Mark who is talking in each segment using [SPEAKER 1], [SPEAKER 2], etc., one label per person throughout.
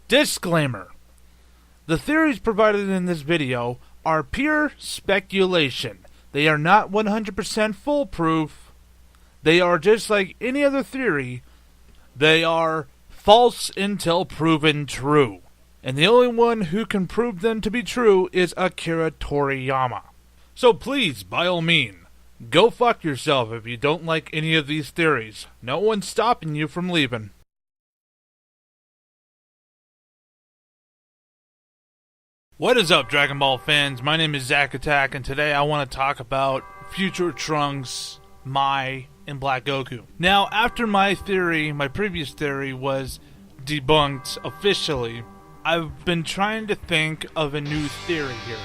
[SPEAKER 1] Disclaimer. The theories provided in this video are pure speculation. They are not 100% foolproof. They are just like any other theory. They are false until proven true. And the only one who can prove them to be true is Akira Toriyama. So please, by all means, go fuck yourself if you don't like any of these theories. No one's stopping you from leaving. What is up, Dragon Ball fans? My name is Zack Attack, and today I want to talk about future Trunks, Mai, and Black Goku. Now, after my previous theory was debunked officially, I've been trying to think of a new theory here.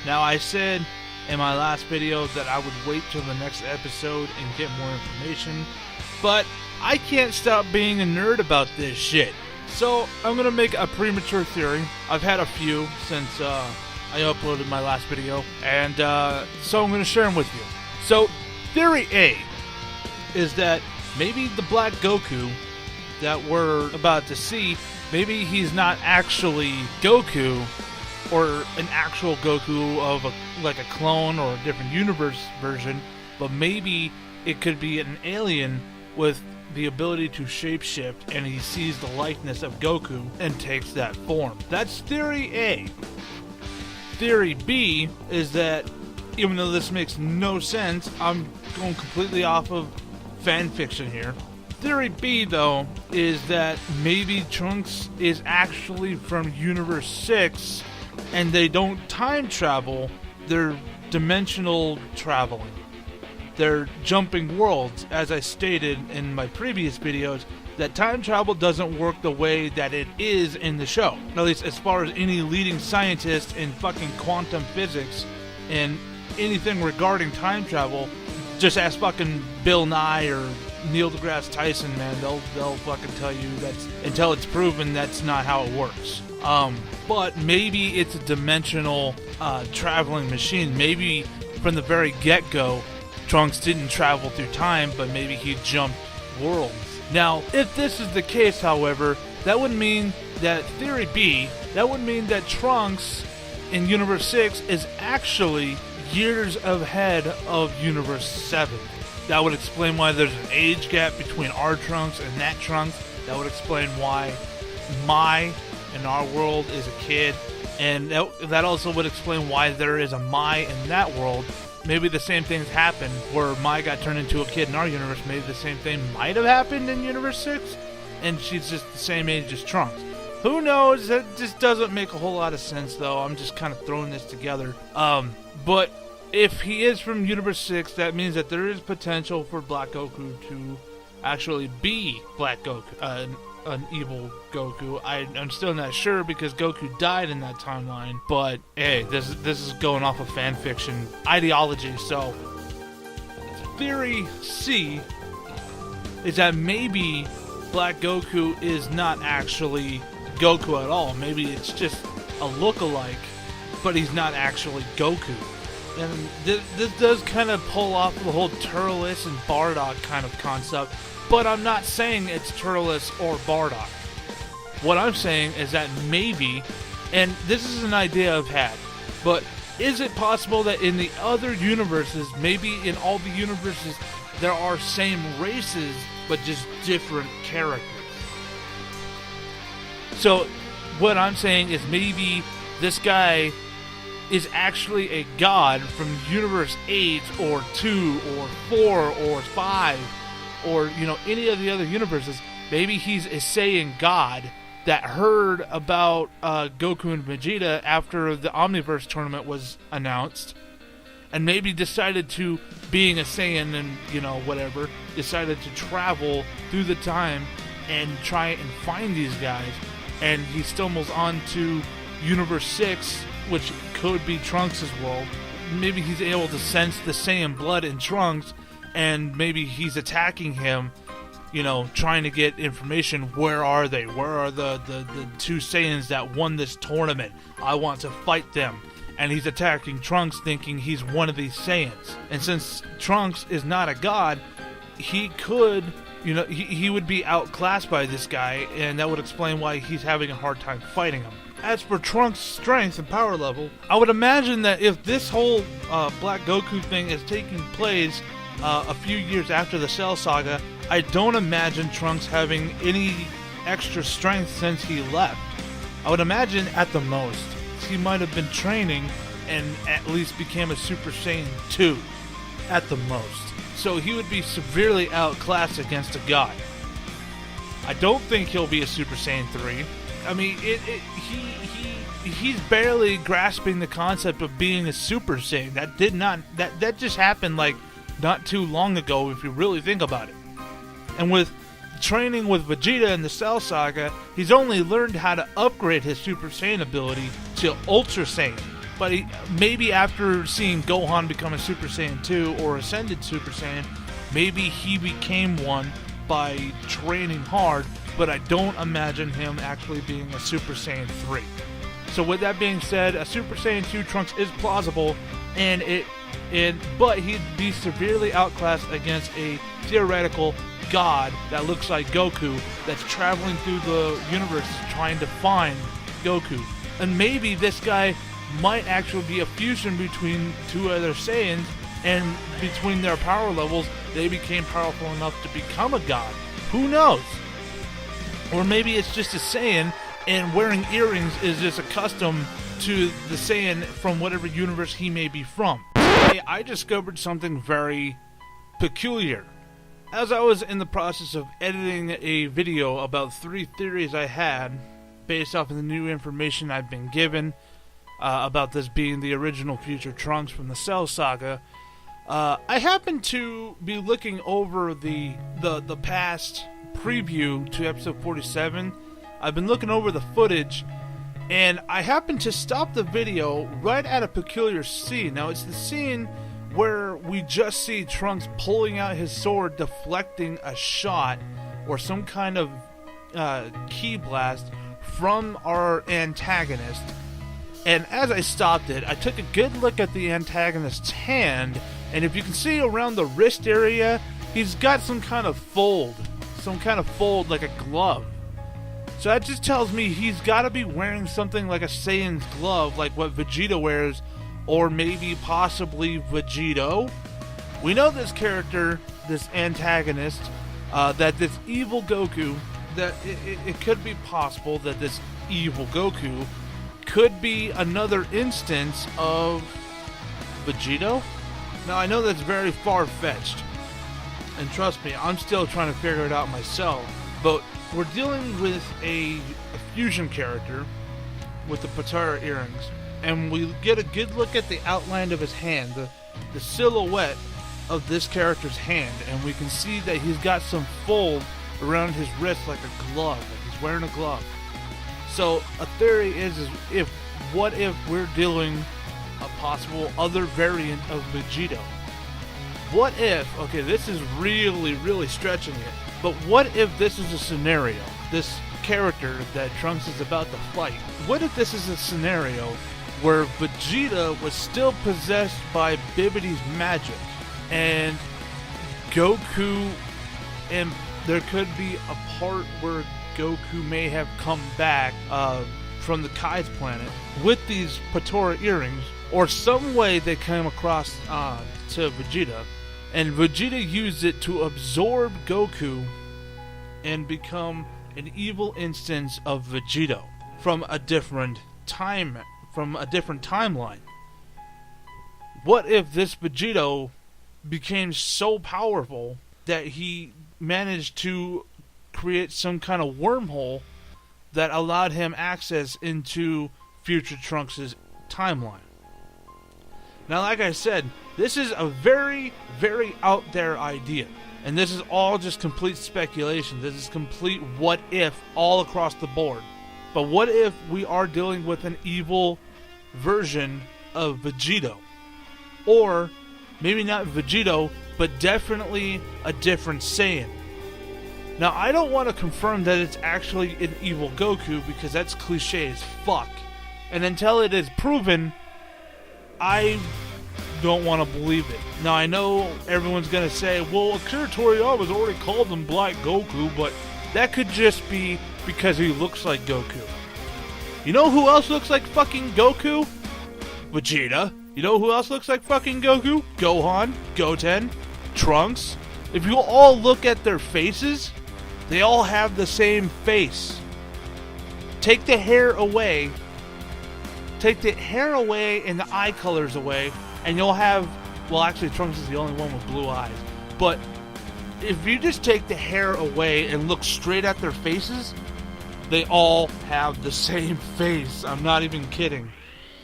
[SPEAKER 1] Now, I said in my last video that I would wait till the next episode and get more information, but I can't stop being a nerd about this shit. So, I'm going to make a premature theory. I've had a few since I uploaded my last video, and so I'm going to share them with you. So, theory A is that maybe the Black Goku that we're about to see, maybe he's not actually Goku, or an actual Goku of like a clone or a different universe version, but maybe it could be an alien with the ability to shapeshift, and he sees the likeness of Goku and takes that form. That's theory A. Theory B is that, even though this makes no sense, I'm going completely off of fan fiction here. Theory B, though, is that maybe Trunks is actually from Universe 6, and they don't time travel, they're dimensional traveling. They're jumping worlds. As I stated in my previous videos, that time travel doesn't work the way that it is in the show. At least as far as any leading scientist in fucking quantum physics and anything regarding time travel, just ask fucking Bill Nye or Neil deGrasse Tyson, man. They'll fucking tell you that's, until it's proven, that's not how it works. But maybe it's a dimensional traveling machine. Maybe from the very get-go, Trunks didn't travel through time, but maybe he jumped worlds. Now, if this is the case, however, that would mean that theory B, that would mean that Trunks in Universe 6 is actually years ahead of Universe 7. That would explain why there's an age gap between our Trunks and that Trunks. That would explain why Mai in our world is a kid. And that also would explain why there is a Mai in that world. Maybe the same things happened where Mai got turned into a kid in our universe. Maybe the same thing might have happened in Universe 6, and she's just the same age as Trunks. Who knows? That just doesn't make a whole lot of sense, though. I'm just kind of throwing this together. But if he is from Universe 6, that means that there is potential for Black Goku to actually be Black Goku, an evil Goku. I'm still not sure because Goku died in that timeline, but hey, this is going off of fan fiction ideology. So theory C is that maybe Black Goku is not actually Goku at all. Maybe it's just a look-alike, but he's not actually Goku. And this does kind of pull off the whole Turles and Bardock kind of concept, but I'm not saying it's Turles or Bardock. What I'm saying is that maybe, and this is an idea I've had, but is it possible that in the other universes, maybe in all the universes, there are same races, but just different characters? So what I'm saying is maybe this guy is actually a god from Universe 8 or 2 or 4 or 5 or, any of the other universes. Maybe he's a Saiyan god that heard about Goku and Vegeta after the Omniverse tournament was announced, and maybe decided to, being a Saiyan and, whatever, decided to travel through the time and try and find these guys, and he stumbles onto Universe 6, which could be Trunks' world. Maybe he's able to sense the Saiyan blood in Trunks, and maybe he's attacking him, trying to get information. Where are they? Where are the two Saiyans that won this tournament? I want to fight them. And he's attacking Trunks thinking he's one of these Saiyans. And since Trunks is not a god, he could You know, he would be outclassed by this guy, and that would explain why he's having a hard time fighting him. As for Trunks' strength and power level, I would imagine that if this whole Black Goku thing is taking place a few years after the Cell Saga, I don't imagine Trunks having any extra strength since he left. I would imagine at the most, he might have been training and at least became a Super Saiyan 2. At the most. So he would be severely outclassed against a god. I don't think he'll be a Super Saiyan 3. I mean, he's barely grasping the concept of being a Super Saiyan. That just happened like not too long ago if you really think about it. And with training with Vegeta in the Cell Saga, he's only learned how to upgrade his Super Saiyan ability to Ultra Saiyan. But maybe after seeing Gohan become a Super Saiyan 2 or Ascended Super Saiyan, maybe he became one by training hard, but I don't imagine him actually being a Super Saiyan 3. So with that being said, a Super Saiyan 2 Trunks is plausible, but he'd be severely outclassed against a theoretical god that looks like Goku that's traveling through the universe trying to find Goku. And maybe this guy might actually be a fusion between two other Saiyans, and between their power levels, they became powerful enough to become a god. Who knows? Or maybe it's just a Saiyan, and wearing earrings is just a custom to the Saiyan from whatever universe he may be from. Today, I discovered something very peculiar. As I was in the process of editing a video about 3 theories I had, based off of the new information I've been given, about this being the original future Trunks from the Cell Saga, I happened to be looking over the past preview to episode 47. I've been looking over the footage, and I happened to stop the video right at a peculiar scene. Now, it's the scene where we just see Trunks pulling out his sword, deflecting a shot or some kind of ki blast from our antagonist. And as I stopped it, I took a good look at the antagonist's hand, and if you can see around the wrist area, he's got some kind of fold like a glove. So that just tells me he's got to be wearing something like a Saiyan's glove, like what Vegeta wears, or maybe possibly Vegito. We know this character, this antagonist, that this evil Goku, that it could be possible that this evil Goku could be another instance of Vegito. Now, I know that's very far-fetched, and trust me, I'm still trying to figure it out myself, but we're dealing with a fusion character with the Patara earrings, and we get a good look at the outline of his hand, the silhouette of this character's hand, and we can see that he's got some fold around his wrist like a glove, like he's wearing a glove. So a theory is what if we're dealing a possible other variant of Vegito? What if, okay, this is really stretching it, but what if this is a scenario, this character that Trunks is about to fight, what if this is a scenario where Vegeta was still possessed by Bibidi's magic, and Goku, and there could be a part where Goku may have come back from the Kai's planet with these Patara earrings, or some way they came across to Vegeta, and Vegeta used it to absorb Goku and become an evil instance of Vegito from a different timeline. What if this Vegito became so powerful that he managed to create some kind of wormhole that allowed him access into future Trunks' timeline? Now, like I said, this is a very out there idea, and this is all just complete speculation. This is complete what if all across the board. But what if we are dealing with an evil version of Vegito? Or maybe not Vegito, but definitely a different Saiyan. Now, I don't want to confirm that it's actually an evil Goku, because that's cliche as fuck. And until it is proven, I don't want to believe it. Now, I know everyone's going to say, well, Akira Toriyama's already called him Black Goku, but that could just be because he looks like Goku. You know who else looks like fucking Goku? Vegeta. You know who else looks like fucking Goku? Gohan, Goten, Trunks. If you all look at their faces, they all have the same face. Take the hair away. Take the hair away and the eye colors away, and you'll have... Well, actually, Trunks is the only one with blue eyes. But if you just take the hair away and look straight at their faces, they all have the same face. I'm not even kidding.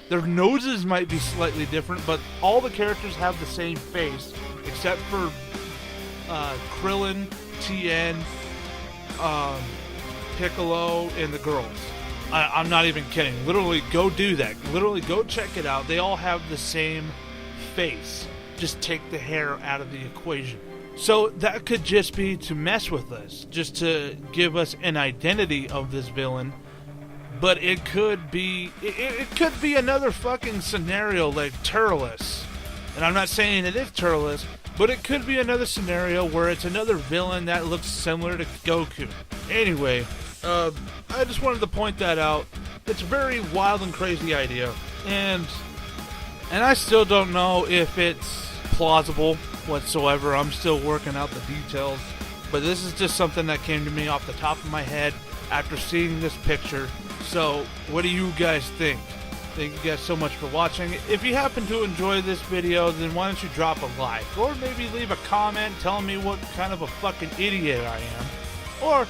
[SPEAKER 1] Their noses might be slightly different, but all the characters have the same face, except for Krillin, Tien, Piccolo, and the girls. I'm not even kidding. Literally, go do that. Literally, go check it out. They all have the same face. Just take the hair out of the equation. So that could just be to mess with us, just to give us an identity of this villain. But it could be it could be another fucking scenario like Turles. And I'm not saying it is Turles, but it could be another scenario where it's another villain that looks similar to Goku. Anyway, I just wanted to point that out. It's a very wild and crazy idea. And I still don't know if it's plausible whatsoever. I'm still working out the details. But this is just something that came to me off the top of my head after seeing this picture. So, what do you guys think? Thank you guys so much for watching. If you happen to enjoy this video, then why don't you drop a like? Or maybe leave a comment telling me what kind of a fucking idiot I am. Or,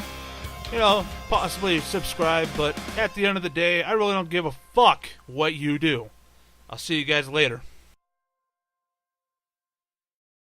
[SPEAKER 1] you know, possibly subscribe. But at the end of the day, I really don't give a fuck what you do. I'll see you guys later.